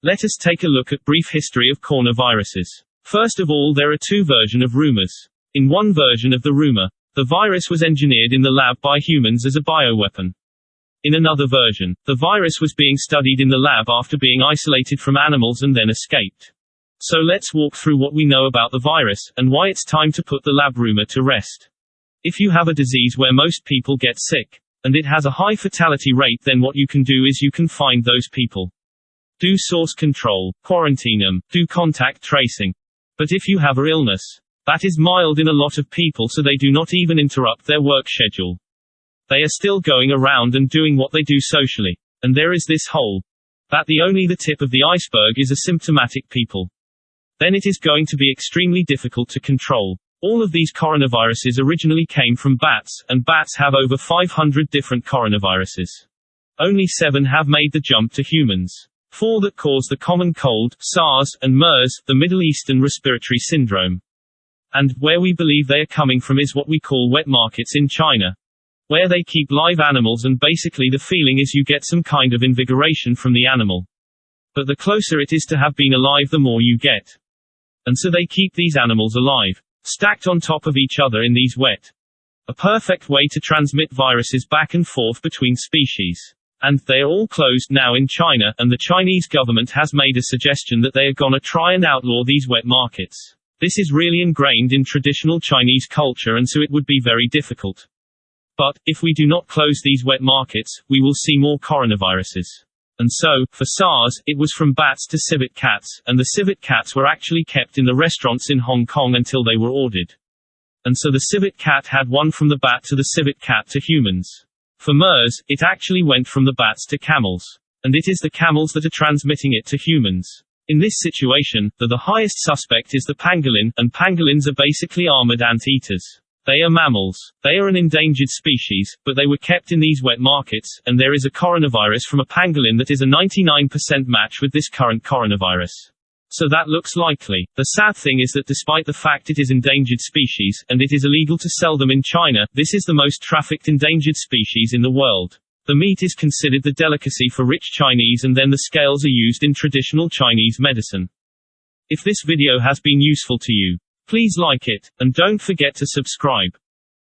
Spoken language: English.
Let us take a look at brief history of coronaviruses. First of all, there are two versions of rumors. In one version of the rumor, the virus was engineered in the lab by humans as a bioweapon. In another version, the virus was being studied in the lab after being isolated from animals and then escaped. So let's walk through what we know about the virus, and why it's time to put the lab rumor to rest. If you have a disease where most people get sick, and it has a high fatality rate, then what you can do is you can find those people. Do source control, quarantine them, do contact tracing. But if you have an illness that is mild in a lot of people, so they do not even interrupt their work schedule. They are still going around and doing what they do socially. And there is this whole that only the tip of the iceberg is asymptomatic people. Then it is going to be extremely difficult to control. All of these coronaviruses originally came from bats, and bats have over 500 different coronaviruses. Only 7 have made the jump to humans. 4 that cause the common cold, SARS, and MERS, the Middle Eastern Respiratory Syndrome. And where we believe they are coming from is what we call wet markets in China, where they keep live animals, and basically the feeling is you get some kind of invigoration from the animal. But the closer it is to have been alive, the more you get. And so they keep these animals alive, stacked on top of each other in these wet. A perfect way to transmit viruses back and forth between species. And they are all closed now in China, and the Chinese government has made a suggestion that they are gonna try and outlaw these wet markets. This is really ingrained in traditional Chinese culture, and so it would be very difficult. But, if we do not close these wet markets, we will see more coronaviruses. And so, for SARS, it was from bats to civet cats, and the civet cats were actually kept in the restaurants in Hong Kong until they were ordered. And so the civet cat had one from the bat to the civet cat to humans. For MERS, it actually went from the bats to camels. And it is the camels that are transmitting it to humans. In this situation, the highest suspect is the pangolin, and pangolins are basically armored anteaters. They are mammals. They are an endangered species, but they were kept in these wet markets, and there is a coronavirus from a pangolin that is a 99% match with this current coronavirus. So that looks likely. The sad thing is that despite the fact it is endangered species, and it is illegal to sell them in China, this is the most trafficked endangered species in the world. The meat is considered the delicacy for rich Chinese, and then the scales are used in traditional Chinese medicine. If this video has been useful to you, please like it, and don't forget to subscribe.